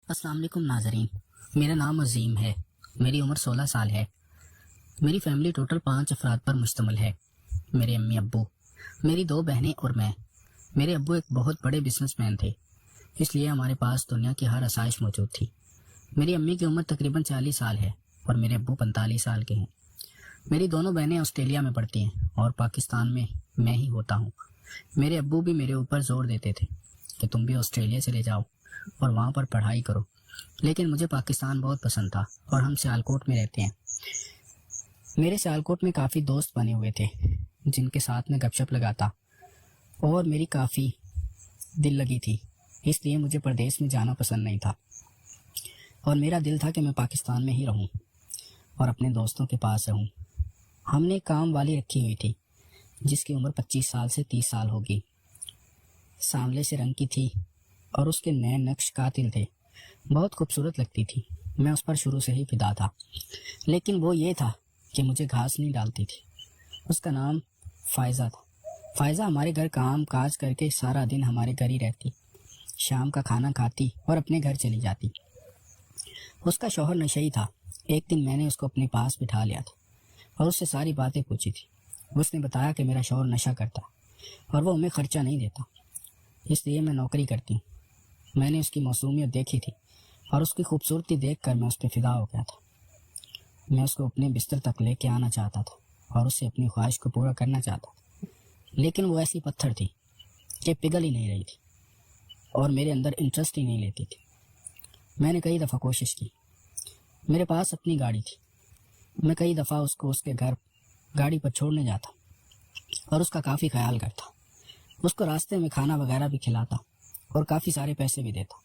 السلام علیکم ناظرین، میرا نام عظیم ہے، میری عمر 16 سال ہے۔ میری فیملی ٹوٹل 5 افراد پر مشتمل ہے۔ میرے امی ابو، میری 2 بہنیں اور میں۔ میرے ابو ایک بہت بڑے بزنس مین تھے، اس لیے ہمارے پاس دنیا کی ہر آسائش موجود تھی۔ میری امی کی عمر تقریباً 40 سال ہے اور میرے ابو 45 سال کے ہیں۔ میری دونوں بہنیں آسٹریلیا میں پڑھتی ہیں اور پاکستان میں ہی ہوتا ہوں۔ میرے ابو بھی میرے اوپر زور دیتے تھے کہ تم بھی آسٹریلیا چلے جاؤ اور وہاں پر پڑھائی کرو، لیکن مجھے پاکستان بہت پسند تھا اور ہم سیالکوٹ میں رہتے ہیں۔ میرے سیالکوٹ میں کافی دوست بنے ہوئے تھے جن کے ساتھ میں گپ شپ لگاتا اور میری کافی دل لگی تھی، اس لیے مجھے پردیس میں جانا پسند نہیں تھا اور میرا دل تھا کہ میں پاکستان میں ہی رہوں اور اپنے دوستوں کے پاس رہوں۔ ہم نے کام والی رکھی ہوئی تھی جس کی عمر 25 سال سے 30 سال ہوگی، سانولے سے رنگ کی تھی اور اس کے نئے نقش قاتل تھے، بہت خوبصورت لگتی تھی۔ میں اس پر شروع سے ہی فدا تھا، لیکن وہ یہ تھا کہ مجھے گھاس نہیں ڈالتی تھی۔ اس کا نام فائزہ تھا۔ فائزہ ہمارے گھر کام کاج کر کے سارا دن ہمارے گھر ہی رہتی، شام کا کھانا کھاتی اور اپنے گھر چلی جاتی۔ اس کا شوہر نشئی تھا۔ ایک دن میں نے اس کو اپنے پاس بٹھا لیا تھا اور اس سے ساری باتیں پوچھی تھی۔ اس نے بتایا کہ میرا شوہر نشہ کرتا اور وہ ہمیں خرچہ نہیں دیتا، اس لیے میں نوکری کرتی ہوں۔ میں نے اس کی موسومیت دیکھی تھی اور اس کی خوبصورتی دیکھ کر میں اس پہ فدا ہو گیا تھا۔ میں اس کو اپنے بستر تک لے کے آنا چاہتا تھا اور اس سے اپنی خواہش کو پورا کرنا چاہتا تھا، لیکن وہ ایسی پتھر تھی کہ پگھل ہی نہیں رہی تھی اور میرے اندر انٹرسٹ ہی نہیں لیتی تھی۔ میں نے کئی دفعہ کوشش کی، میرے پاس اپنی گاڑی تھی، میں کئی دفعہ اس کو اس کے گھر گاڑی پر چھوڑنے جاتا اور اس کا کافی خیال کرتا، اس کو راستے میں کھانا وغیرہ بھی کھلاتا اور کافی سارے پیسے بھی دیتا،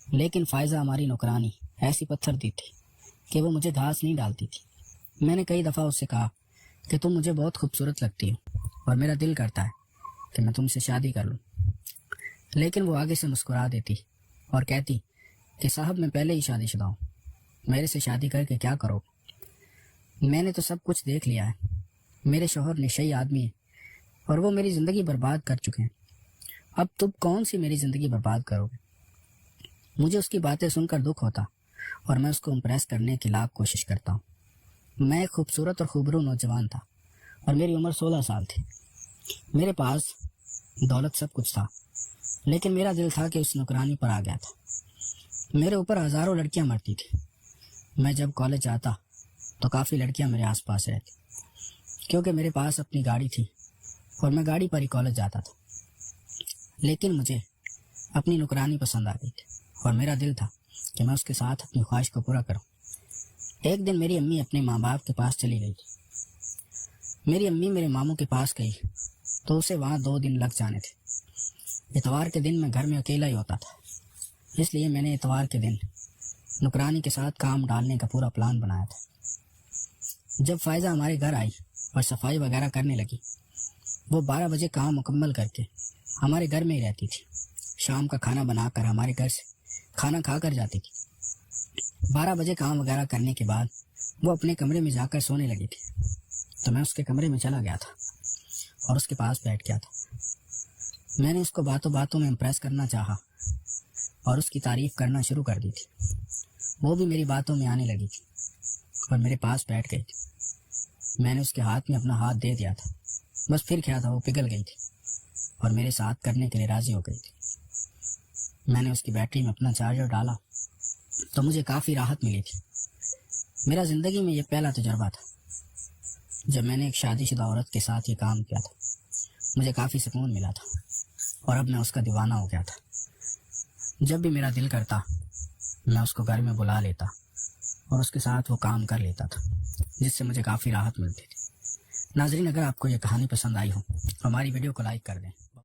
لیکن فائزہ ہماری نوکرانی ایسی پتھر دی تھی کہ وہ مجھے گھاس نہیں ڈالتی تھی۔ میں نے کئی دفعہ اس سے کہا کہ تم مجھے بہت خوبصورت لگتی ہو اور میرا دل کرتا ہے کہ میں تم سے شادی کر لوں، لیکن وہ آگے سے مسکرا دیتی اور کہتی کہ صاحب میں پہلے ہی شادی شدہ ہوں، میرے سے شادی کر کے کیا کرو؟ میں نے تو سب کچھ دیکھ لیا ہے، میرے شوہر نشئی آدمی ہے اور وہ میری زندگی برباد کر چکے ہیں، اب تم کون سی میری زندگی برباد کرو گے؟ مجھے اس کی باتیں سن کر دکھ ہوتا اور میں اس کو امپریس کرنے کی لاکھ کوشش کرتا ہوں۔ میں ایک خوبصورت اور خوبرو نوجوان تھا اور میری عمر 16 سال تھی۔ میرے پاس دولت سب کچھ تھا، لیکن میرا دل تھا کہ اس نوکرانی پر آ گیا تھا۔ میرے اوپر ہزاروں لڑکیاں مرتی تھیں۔ میں جب کالج جاتا تو کافی لڑکیاں میرے آس پاس رہتی کیونکہ میرے پاس اپنی گاڑی تھی اور میں گاڑی پر ہی کالج جاتا تھا، لیکن مجھے اپنی نوکرانی پسند آ گئی تھی اور میرا دل تھا کہ میں اس کے ساتھ اپنی خواہش کو پورا کروں۔ ایک دن میری امی اپنے ماں باپ کے پاس چلی گئی تھی۔ میری امی میرے ماموں کے پاس گئی تو اسے وہاں 2 دن لگ جانے تھے۔ اتوار کے دن میں گھر میں اکیلا ہی ہوتا تھا، اس لیے میں نے اتوار کے دن نوکرانی کے ساتھ کام ڈالنے کا پورا پلان بنایا تھا۔ جب فائزہ ہمارے گھر آئی اور صفائی وغیرہ کرنے لگی، وہ 12 بجے کام مکمل کر کے ہمارے گھر میں ہی رہتی تھی۔ شام کا کھانا بنا کر ہمارے گھر سے کھانا کھا کر جاتی تھی۔ 12 بجے کام وغیرہ کرنے کے بعد وہ اپنے کمرے میں جا کر سونے لگی تھی تو میں اس کے کمرے میں چلا گیا تھا اور اس کے پاس بیٹھ گیا تھا۔ میں نے اس کو باتوں باتوں میں امپریس کرنا چاہا اور اس کی تعریف کرنا شروع کر دی تھی۔ وہ بھی میری باتوں میں آنے لگی تھی اور میرے پاس بیٹھ گئی تھی۔ میں نے اس کے ہاتھ میں اپنا ہاتھ دے دیا تھا، بس پھر کیا تھا، وہ پگھل گئی تھی اور میرے ساتھ کرنے کے لیے راضی ہو گئی تھی۔ میں نے اس کی بیٹری میں اپنا چارجر ڈالا تو مجھے کافی راحت ملی تھی۔ میرا زندگی میں یہ پہلا تجربہ تھا جب میں نے ایک شادی شدہ عورت کے ساتھ یہ کام کیا تھا۔ مجھے کافی سکون ملا تھا اور اب میں اس کا دیوانہ ہو گیا تھا۔ جب بھی میرا دل کرتا میں اس کو گھر میں بلا لیتا اور اس کے ساتھ وہ کام کر لیتا تھا، جس سے مجھے کافی راحت ملتی تھی۔ ناظرین، اگر آپ کو یہ کہانی پسند آئی ہو تو ہماری ویڈیو کو لائک کر دیں۔